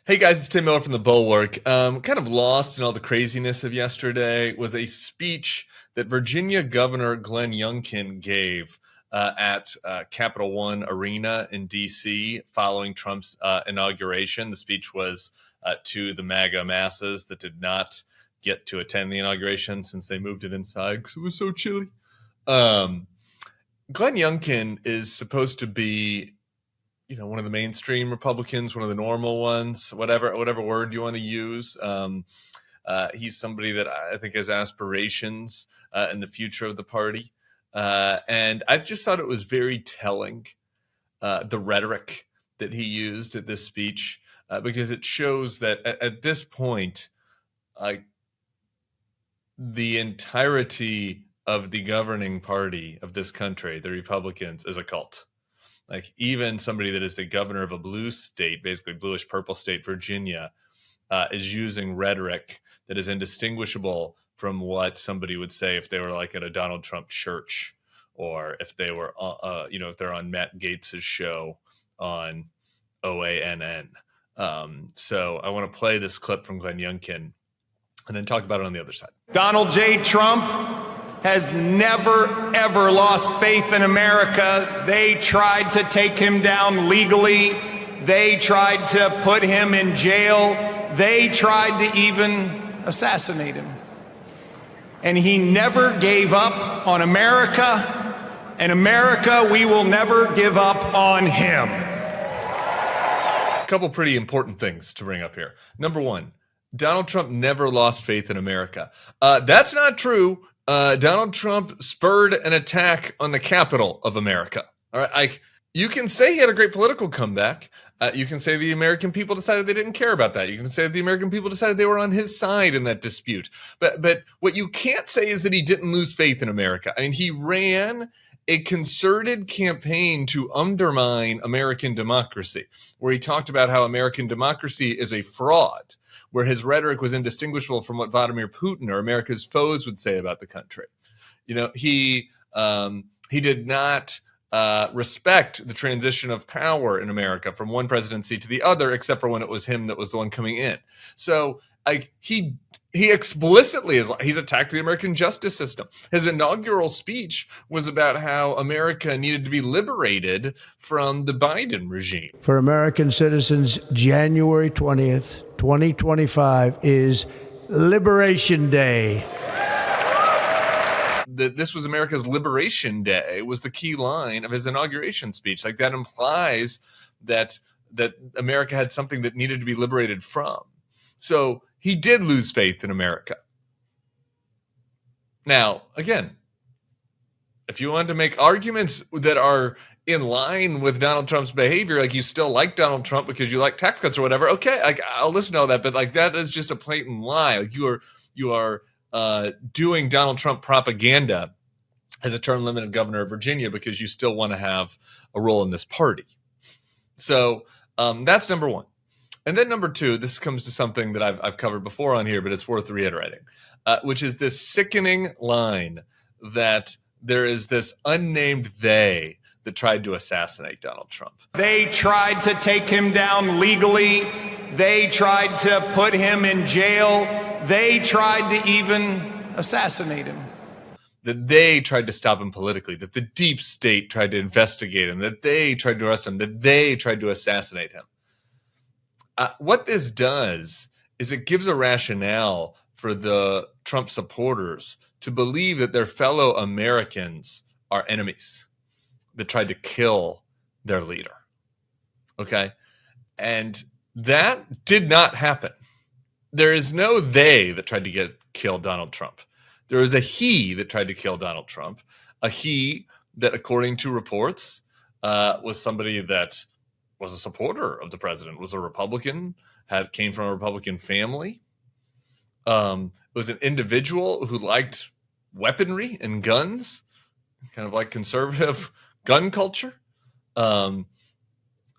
Hey guys, it's Tim Miller from the Bulwark. Kind of lost in all the craziness of yesterday was a speech that Virginia Governor Glenn Youngkin gave at Capital One Arena in D.C. following Trump's inauguration. The speech was to the MAGA masses that did not get to attend the inauguration since they moved it inside because it was so chilly. Glenn Youngkin is supposed to be one of the mainstream Republicans, one of the normal ones, whatever word you want to use. He's somebody that I think has aspirations in the future of the party. And I just thought it was very telling, the rhetoric that he used at this speech, because it shows that at this point, the entirety of the governing party of this country, the Republicans, is a cult. Like even somebody that is the governor of a blue state, basically bluish purple state, Virginia, is using rhetoric that is indistinguishable from what somebody would say if they were like at a Donald Trump church, or if they were, if they're on Matt Gaetz's show on OANN. So I want to play this clip from Glenn Youngkin and then talk about it on the other side. Donald J. Trump has never, ever lost faith in America. They tried to take him down legally. They tried to put him in jail. They tried to even assassinate him. And he never gave up on America. And America, we will never give up on him. A couple pretty important things to bring up here. Number one, Donald Trump never lost faith in America. That's not true. Donald Trump spurred an attack on the capital of America. All right, you can say he had a great political comeback. You can say the American people decided they didn't care about that. You can say that the American people decided they were on his side in that dispute. But what you can't say is that he didn't lose faith in America. I mean, he ran a concerted campaign to undermine American democracy, where he talked about how American democracy is a fraud, where his rhetoric was indistinguishable from what Vladimir Putin or America's foes would say about the country. He did not respect the transition of power in America from one presidency to the other, except for when it was him that was the one coming in. So he explicitly he's attacked the American justice system. His inaugural speech was about how America needed to be liberated from the Biden regime. For American citizens, January 20th, 2025 is Liberation Day. This was America's Liberation Day was the key line of his inauguration speech. Like that implies that America had something that needed to be liberated from. So he did lose faith in America. Now, again, if you want to make arguments that are in line with Donald Trump's behavior, like you still like Donald Trump because you like tax cuts or whatever, okay, I'll listen to all that. But like that is just a blatant lie. Like you are doing Donald Trump propaganda as a term limited governor of Virginia because you still want to have a role in this party. So that's number one. And then number two, this comes to something that I've covered before on here, but it's worth reiterating, which is this sickening line that there is this unnamed they that tried to assassinate Donald Trump. They tried to take him down legally. They tried to put him in jail. They tried to even assassinate him. That they tried to stop him politically, that the deep state tried to investigate him, that they tried to arrest him, that they tried to assassinate him. What this does is it gives a rationale for the Trump supporters to believe that their fellow Americans are enemies that tried to kill their leader. Okay? And that did not happen. There is no they that tried to kill Donald Trump. There is a he that tried to kill Donald Trump. A he that, according to reports, was somebody that was a supporter of the president, was a Republican, came from a Republican family. It was an individual who liked weaponry and guns, kind of like conservative gun culture. It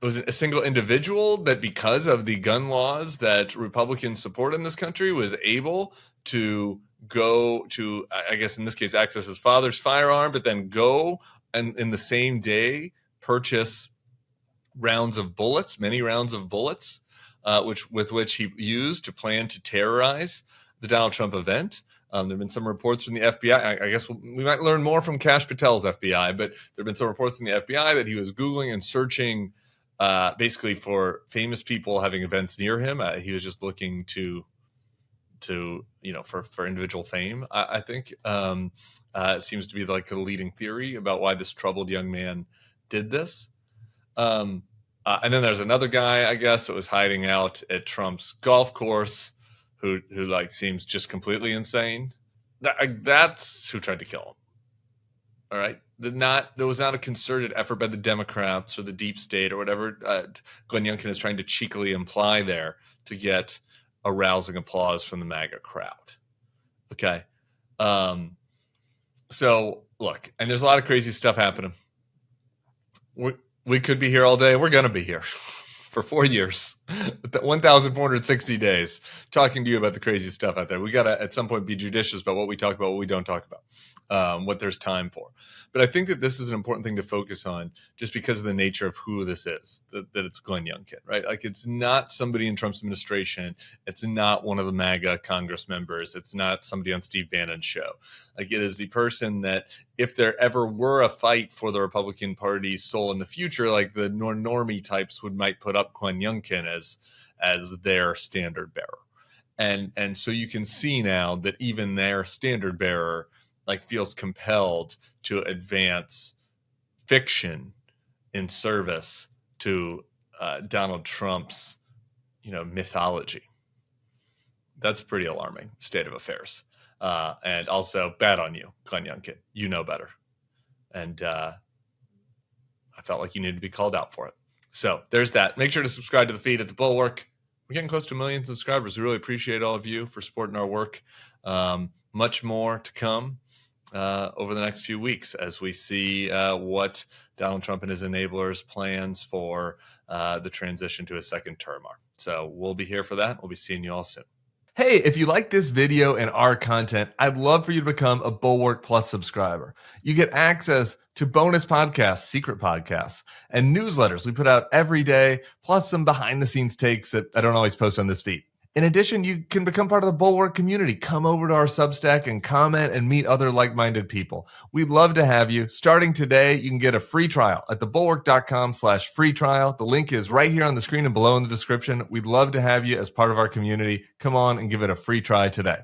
was a single individual that, because of the gun laws that Republicans support in this country, was able to go to, I guess in this case, access his father's firearm, but then go and in the same day purchase rounds of bullets, many rounds of bullets, which he used to plan to terrorize the Donald Trump event. There have been some reports from the FBI. I guess we might learn more from Kash Patel's FBI, but there have been some reports from the FBI that he was Googling and searching basically for famous people having events near him. He was just looking to for individual fame. I think it seems to be like the leading theory about why this troubled young man did this. And then there's another guy, I guess, that was hiding out at Trump's golf course, who like seems just completely insane. That's who tried to kill him. All right. There was not a concerted effort by the Democrats or the deep state or whatever Glenn Youngkin is trying to cheekily imply there to get a rousing applause from the MAGA crowd. Okay. So look, and there's a lot of crazy stuff happening. We could be here all day. We're going to be here for 4 years, 1,460 days, talking to you about the crazy stuff out there. We got to, at some point, be judicious about what we talk about, what we don't talk about, what there's time for. But I think that this is an important thing to focus on just because of the nature of who this is, that it's Glenn Youngkin, right? Like, it's not somebody in Trump's administration. It's not one of the MAGA Congress members. It's not somebody on Steve Bannon's show. Like, it is the person that, if there ever were a fight for the Republican Party's soul in the future, like the normie types might put up Glenn Youngkin as their standard bearer. And so you can see now that even their standard bearer like feels compelled to advance fiction in service to Donald Trump's, mythology. That's pretty alarming state of affairs. And also bad on you, Glenn Youngkin. You know better. And I felt like you needed to be called out for it. So there's that. Make sure to subscribe to the feed at the Bulwark. We're getting close to 1 million subscribers. We really appreciate all of you for supporting our work. Much more to come over the next few weeks as we see what Donald Trump and his enablers' plans for the transition to a second term are. So we'll be here for that. We'll be seeing you all soon. Hey, if you like this video and our content, I'd love for you to become a Bulwark Plus subscriber. You get access to bonus podcasts, secret podcasts, and newsletters we put out every day, plus some behind-the-scenes takes that I don't always post on this feed. In addition, you can become part of the Bulwark community. Come over to our Substack and comment and meet other like-minded people. We'd love to have you. Starting today, you can get a free trial at thebulwark.com/free trial. The link is right here on the screen and below in the description. We'd love to have you as part of our community. Come on and give it a free try today.